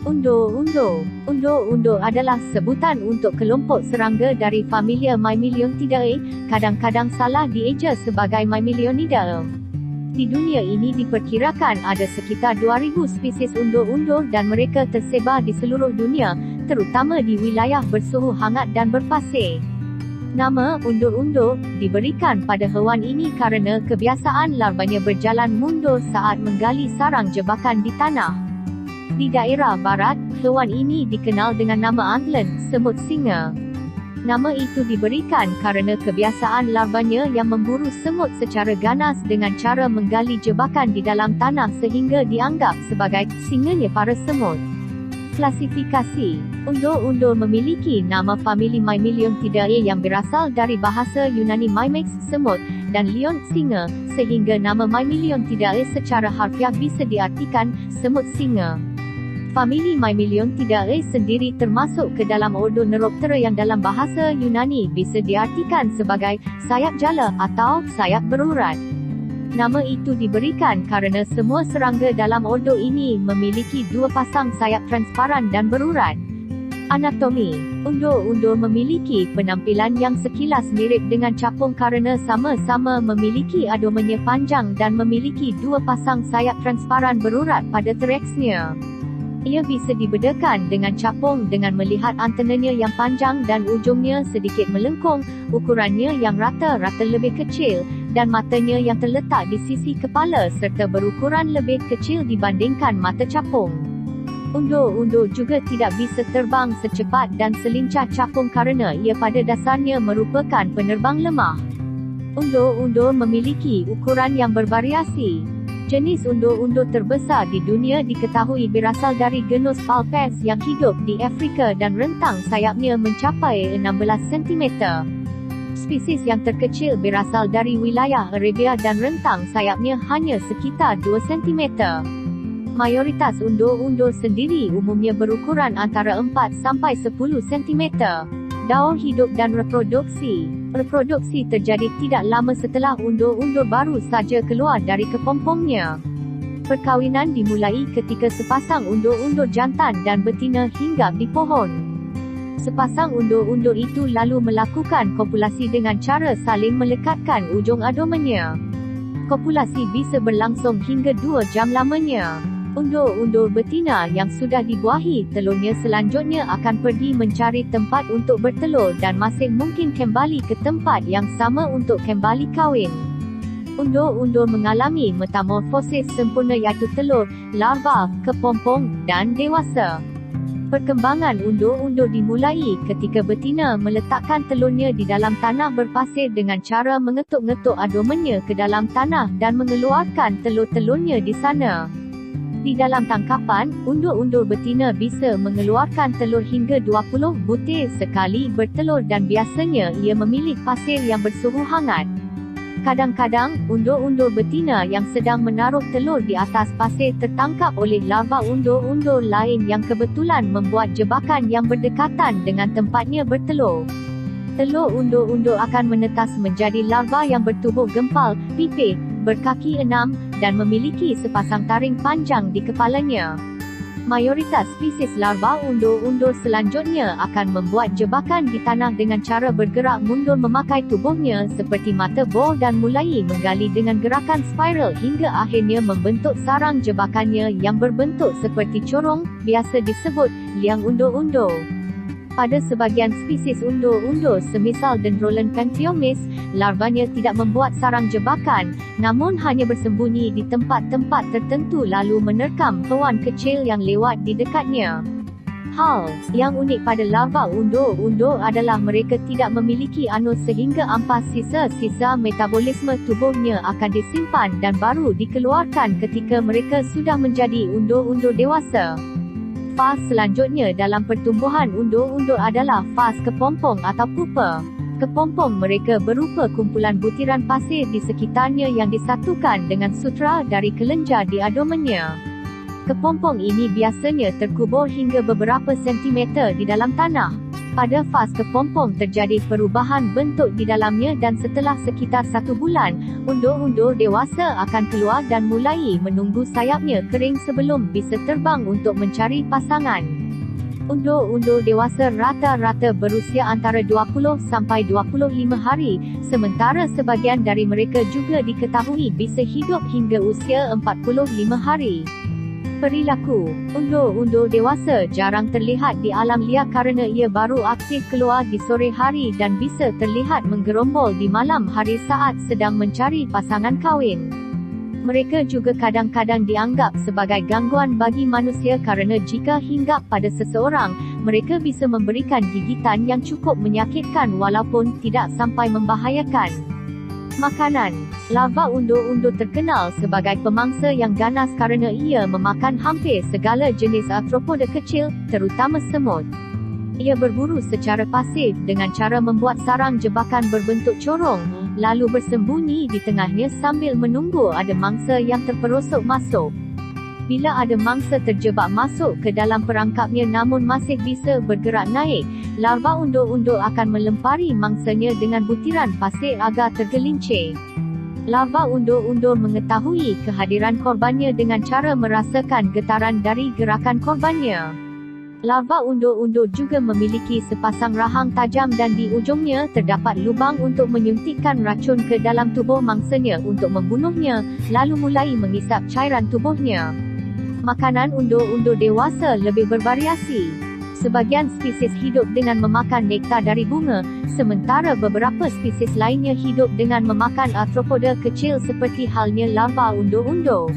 Undo-undo. Undo-undo adalah sebutan untuk kelompok serangga dari familia Myrmiliontidae, kadang-kadang salah dieja sebagai Myrmilionidae. Di dunia ini diperkirakan ada sekitar 2,000 spesies undo-undo dan mereka tersebar di seluruh dunia, terutama di wilayah bersuhu hangat dan berpasir. Nama undo-undo diberikan pada haiwan ini kerana kebiasaan larvanya berjalan mundur saat menggali sarang jebakan di tanah. Di daerah barat, haiwan ini dikenal dengan nama angler, semut singa. Nama itu diberikan kerana kebiasaan larvanya yang memburu semut secara ganas dengan cara menggali jebakan di dalam tanah sehingga dianggap sebagai singanya para semut. Klasifikasi. Undo-undo memiliki nama famili Myrmiliontidae yang berasal dari bahasa Yunani Myrmex, semut, dan lion, singa, sehingga nama Myrmiliontidae secara harfiah bisa diartikan semut singa. Famili Myrmiliontidae sendiri termasuk ke dalam ordo Neuroptera yang dalam bahasa Yunani bisa diartikan sebagai sayap jala atau sayap berurat. Nama itu diberikan kerana semua serangga dalam ordo ini memiliki dua pasang sayap transparan dan berurat. Anatomi. Undo-undo memiliki penampilan yang sekilas mirip dengan capung kerana sama-sama memiliki abdomennya panjang dan memiliki dua pasang sayap transparan berurat pada thoraxnya. Ia bisa dibedakan dengan capung dengan melihat antenanya yang panjang dan ujungnya sedikit melengkung, ukurannya yang rata-rata lebih kecil, dan matanya yang terletak di sisi kepala serta berukuran lebih kecil dibandingkan mata capung. Undo-undo juga tidak bisa terbang secepat dan selincah capung kerana ia pada dasarnya merupakan penerbang lemah. Undo-undo memiliki ukuran yang bervariasi. Jenis undo-undo terbesar di dunia diketahui berasal dari genus Vulpes yang hidup di Afrika dan rentang sayapnya mencapai 16 cm. Spesies yang terkecil berasal dari wilayah Arabia dan rentang sayapnya hanya sekitar 2 cm. Mayoritas undo-undo sendiri umumnya berukuran antara 4 sampai 10 cm. Daur hidup dan reproduksi. Reproduksi terjadi tidak lama setelah undo-undo baru saja keluar dari kepompongnya. Perkahwinan dimulai ketika sepasang undo-undo jantan dan betina hinggap di pohon. Sepasang undo-undo itu lalu melakukan kopulasi dengan cara saling melekatkan ujung abdomennya. Kopulasi bisa berlangsung hingga 2 jam lamanya. Undo-undo betina yang sudah dibuahi telurnya selanjutnya akan pergi mencari tempat untuk bertelur dan masih mungkin kembali ke tempat yang sama untuk kembali kahwin. Undo-undo mengalami metamorfosis sempurna iaitu telur, larva, kepompong, dan dewasa. Perkembangan undo-undo dimulai ketika betina meletakkan telurnya di dalam tanah berpasir dengan cara mengetuk-ngetuk abdomennya ke dalam tanah dan mengeluarkan telur-telurnya di sana. Di dalam tangkapan, undo-undo betina bisa mengeluarkan telur hingga 20 butir sekali bertelur dan biasanya ia memilih pasir yang bersuhu hangat. Kadang-kadang, undo-undo betina yang sedang menaruh telur di atas pasir tertangkap oleh larva undo-undo lain yang kebetulan membuat jebakan yang berdekatan dengan tempatnya bertelur. Telur undo-undo akan menetas menjadi larva yang bertubuh gempal, pipih, berkaki 6, dan memiliki sepasang taring panjang di kepalanya. Mayoritas spesies larva undo-undo selanjutnya akan membuat jebakan di tanah dengan cara bergerak mundur memakai tubuhnya seperti mata bor dan mulai menggali dengan gerakan spiral hingga akhirnya membentuk sarang jebakannya yang berbentuk seperti corong, biasa disebut liang undo-undo. Pada sebahagian spesies undo-undo semisal Dendrolen pantyomis, larvanya tidak membuat sarang jebakan, namun hanya bersembunyi di tempat-tempat tertentu lalu menerkam haiwan kecil yang lewat di dekatnya. Hal yang unik pada larva undo-undo adalah mereka tidak memiliki anus sehingga ampas sisa-sisa metabolisme tubuhnya akan disimpan dan baru dikeluarkan ketika mereka sudah menjadi undo-undo dewasa. Faz selanjutnya dalam pertumbuhan undo-undo adalah faz kepompong atau pupa. Kepompong mereka berupa kumpulan butiran pasir di sekitarnya yang disatukan dengan sutra dari kelenjar di abdomennya. Kepompong ini biasanya terkubur hingga beberapa sentimeter di dalam tanah. Pada fas kepompong terjadi perubahan bentuk di dalamnya dan setelah sekitar 1 bulan, undur-undur dewasa akan keluar dan mulai menunggu sayapnya kering sebelum bisa terbang untuk mencari pasangan. Undur-undur dewasa rata-rata berusia antara 20 sampai 25 hari, sementara sebahagian dari mereka juga diketahui bisa hidup hingga usia 45 hari. Perilaku undur-undur dewasa jarang terlihat di alam liar kerana ia baru aktif keluar di sore hari dan bisa terlihat menggerombol di malam hari saat sedang mencari pasangan kahwin. Mereka juga kadang-kadang dianggap sebagai gangguan bagi manusia kerana jika hinggap pada seseorang, mereka bisa memberikan gigitan yang cukup menyakitkan walaupun tidak sampai membahayakan. Makanan larva undur-undur terkenal sebagai pemangsa yang ganas kerana ia memakan hampir segala jenis arthropoda kecil, terutama semut. Ia berburu secara pasif dengan cara membuat sarang jebakan berbentuk corong, lalu bersembunyi di tengahnya sambil menunggu ada mangsa yang terperosok masuk. Bila ada mangsa terjebak masuk ke dalam perangkapnya namun masih bisa bergerak naik, larva undur-undur akan melempari mangsanya dengan butiran pasir agar tergelincir. Larva undur-undur mengetahui kehadiran korbannya dengan cara merasakan getaran dari gerakan korbannya. Larva undur-undur juga memiliki sepasang rahang tajam dan di ujungnya terdapat lubang untuk menyuntikkan racun ke dalam tubuh mangsanya untuk membunuhnya, lalu mulai mengisap cairan tubuhnya. Makanan undur-undur dewasa lebih bervariasi. Sebahagian spesies hidup dengan memakan nektar dari bunga, sementara beberapa spesies lainnya hidup dengan memakan arthropoda kecil seperti halnya larva undur-undur.